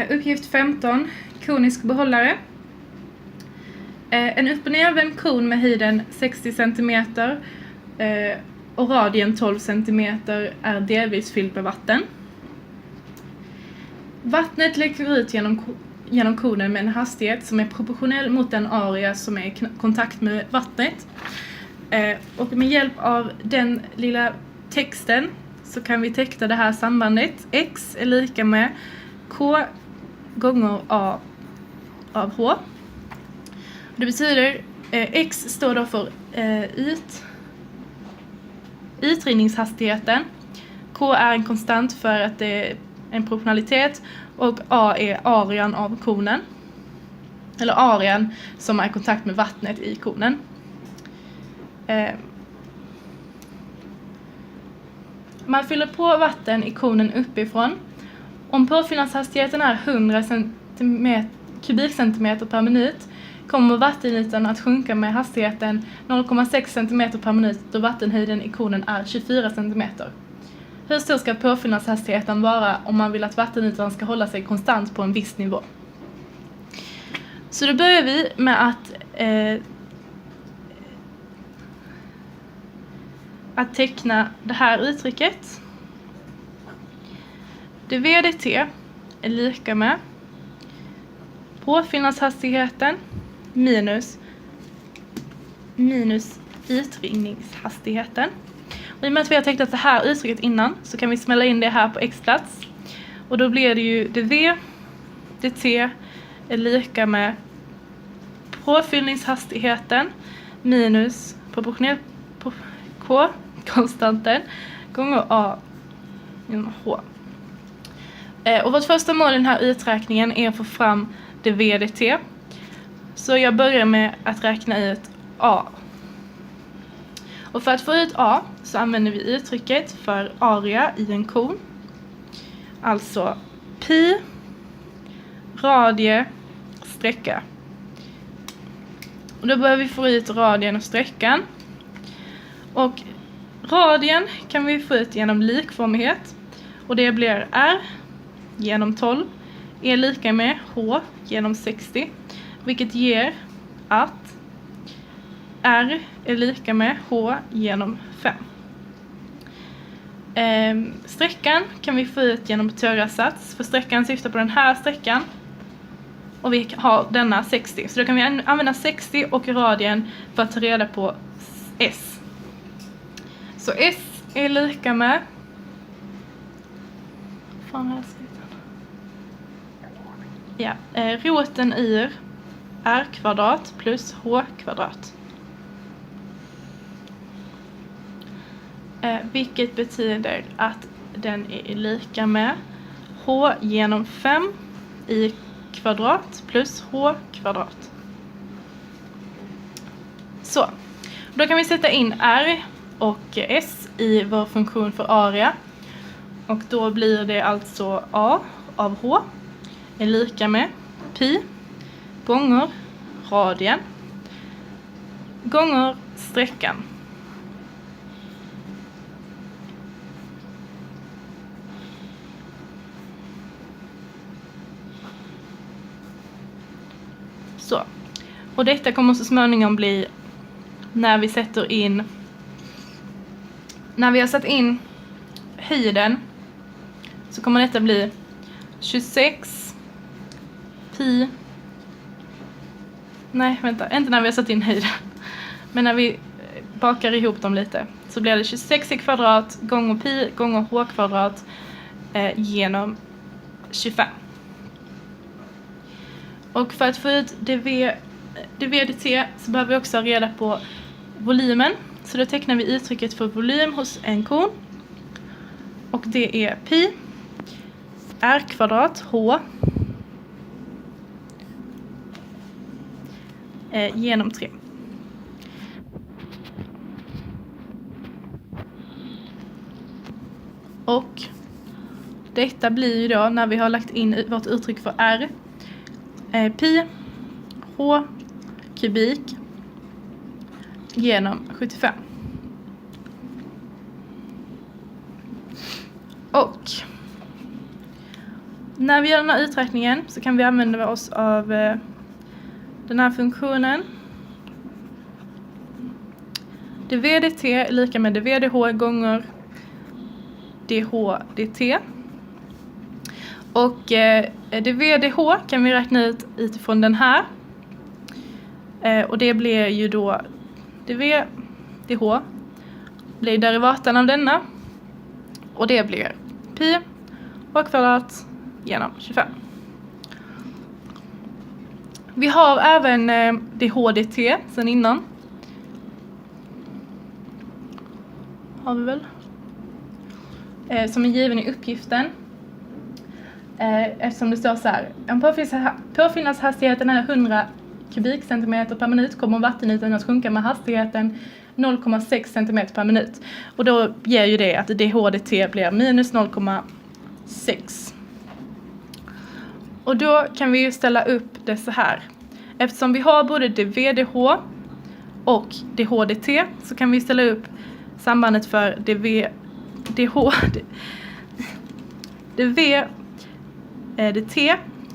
Uppgift 15. Konisk behållare. En upp- och nervänd kon med höjden 60 cm och radien 12 cm är delvis fylld med vatten. Vattnet läcker ut genom konen med en hastighet som är proportionell mot den area som är i kontakt med vattnet. Och med hjälp av den lilla texten så kan vi teckna det här sambandet. X är lika med K gånger A av H. Det betyder X står då för ytrinningshastigheten. K är en konstant för att det är en proportionalitet. Och A är arean av konen. Eller arean som är i kontakt med vattnet i konen. Man fyller på vatten i konen uppifrån. Om påfyllnadshastigheten är 100 kubikcentimeter per minut kommer vattenytan att sjunka med hastigheten 0,6 cm per minut då vattenhöjden i konen är 24 cm. Hur stor ska påfyllnadshastigheten vara om man vill att vattenytan ska hålla sig konstant på en viss nivå? Så då börjar vi med att teckna det här uttrycket. dvdt är lika med påfyllnadshastigheten minus ytringningshastigheten. Och i och med att vi har tecknat det här uttrycket innan så kan vi smälla in det här på x-plats. Och då blir det ju dvdt är lika med påfyllningshastigheten minus proportionellt på k-konstanten gånger a genom h. Och vårt första mål i den här uträkningen är att få fram dvdt. Så jag börjar med att räkna ut a. Och för att få ut a så använder vi uttrycket för area i en kon. Alltså pi radie sträcka. Och då behöver vi få ut radien och sträckan. Och radien kan vi få ut genom likformighet. Och det blir r genom 12 är lika med h genom 60. Vilket ger att r är lika med h genom 5. Sträckan kan vi få ut genom teorisats. För sträckan syftar på den här sträckan. Och vi har denna 60. Så då kan vi använda 60 och radien för att ta reda på s. Så s är lika med... roten ur r kvadrat plus h kvadrat. Vilket betyder att den är lika med h genom 5 i kvadrat plus h kvadrat. Så, då kan vi sätta in r och s i vår funktion för area. Och då blir det alltså a av h är lika med pi gånger radien gånger sträckan. Så. Och detta kommer så småningom bli när vi har satt in höjden så kommer detta bli 26 pi. Nej, vänta, inte när vi har satt in höjden. Men när vi bakar ihop dem lite så blir det 26 i kvadrat gånger pi gånger h kvadrat genom 25. Och för att få ut dvdt så behöver vi också ha reda på volymen. Så då tecknar vi uttrycket för volym hos en kon. Och det är pi r kvadrat h genom 3. Och detta blir ju då när vi har lagt in vårt uttryck för r pi h kubik genom 75. Och när vi gör den här uträkningen så kan vi använda oss av den här funktionen. dv/dt är lika med dv/dh gånger dh/dt. Och dv/dh kan vi räkna ut utifrån den här. Och det blir ju då dv/dh blir derivaten av denna. Och det blir pi h kvadrat genom 25. Vi har även dh/dt sen innan. Har vi väl? Som är given i uppgiften. Eftersom det står så här. Om påfyllnadshastigheten är 100 kubikcentimeter per minut kommer vattenytan att sjunka med hastigheten 0,6 cm per minut. Och då ger ju det att dh/dt blir minus 0,6. Och då kan vi ju ställa upp det så här. Eftersom vi har både dv/dh och dh/dt så kan vi ställa upp sambandet för dv/dt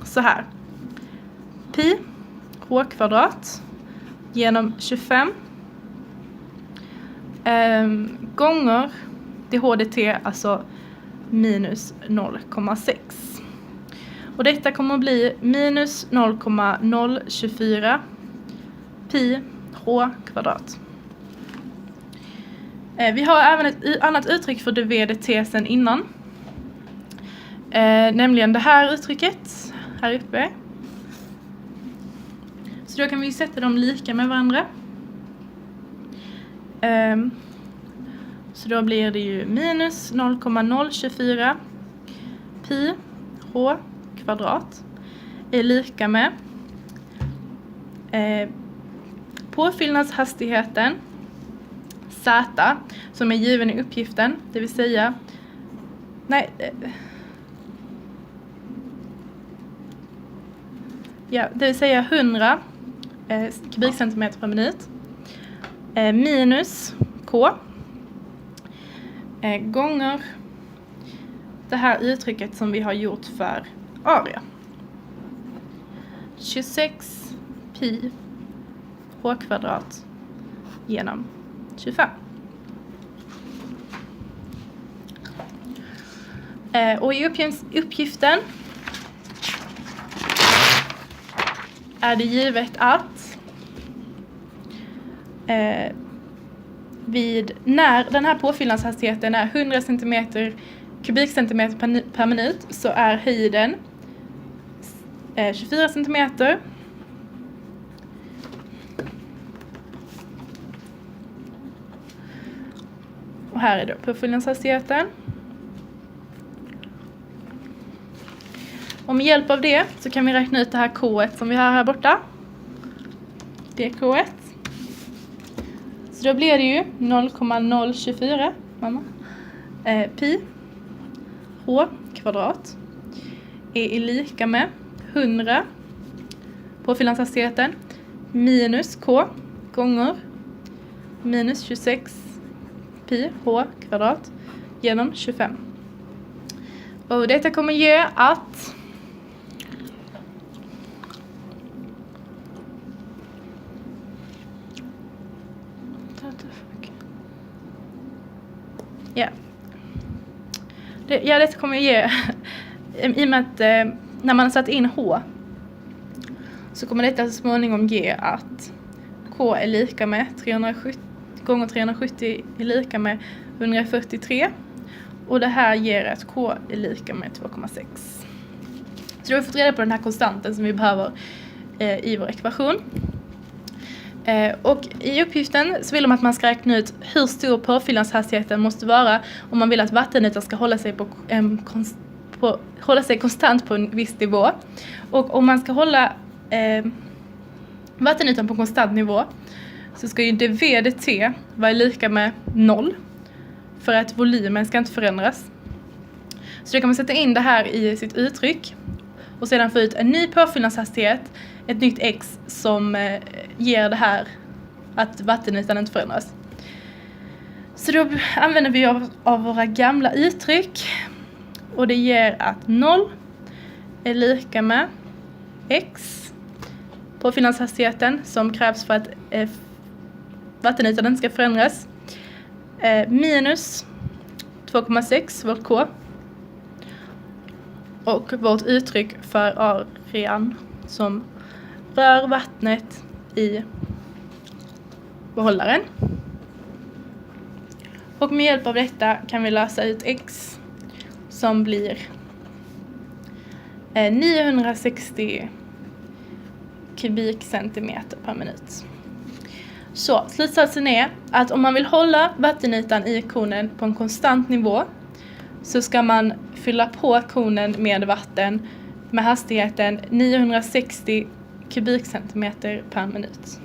så här. Pi h kvadrat genom 25 gånger dh/dt, alltså minus 0,6. Och detta kommer att bli minus 0,024 pi h kvadrat. Vi har även ett annat uttryck för dv/dt sen innan. Nämligen det här uttrycket här uppe. Så då kan vi sätta dem lika med varandra. Så då blir det ju minus 0,024 pi h kvadrat är lika med påfyllnadshastigheten z som är given i uppgiften, det vill säga det vill säga 100 kubikcentimeter per minut minus k gånger det här uttrycket som vi har gjort för area. 26 pi h kvadrat genom 25. Och i uppgiften är det givet att när den här påfyllnadshastigheten är 100 kubikcentimeter per minut så är höjden 24 centimeter. Och här är då påfyllnadshastigheten. Och med hjälp av det så kan vi räkna ut det här k1 som vi har här borta. Det är k1. Så då blir det ju 0,024 pi h kvadrat är lika med 100 påfyllnadshastigheten minus k gånger minus 26 pi h kvadrat genom 25. Och detta kommer ge att detta kommer ge i och med att när man har satt in h så kommer detta så småningom ge att k är lika med 370 gånger 370 är lika med 143 och det här ger att k är lika med 2,6. Så då har vi fått reda på den här konstanten som vi behöver i vår ekvation. Och i uppgiften så vill de att man ska räkna ut hur stor påfyllnadshastigheten måste vara om man vill att vattenytan ska hålla sig konstant på en viss nivå. Och om man ska hålla vattenytan på konstant nivå så ska ju dv/dt vara lika med 0 för att volymen ska inte förändras. Så då kan man sätta in det här i sitt uttryck och sedan få ut en ny påfyllnadshastighet, ett nytt x som ger det här att vattenytan inte förändras. Så då använder vi av våra gamla uttryck och det ger att 0 är lika med x, påfyllnadshastigheten som krävs för att vattenytan ska förändras, minus 2,6 vårt K, och vårt uttryck för arean som rör vattnet i behållaren. Och med hjälp av detta kan vi lösa ut x som blir 960 kubikcentimeter per minut. Så slutsatsen är att om man vill hålla vattenytan i konen på en konstant nivå så ska man fylla på konen med vatten med hastigheten 960 kubikcentimeter per minut.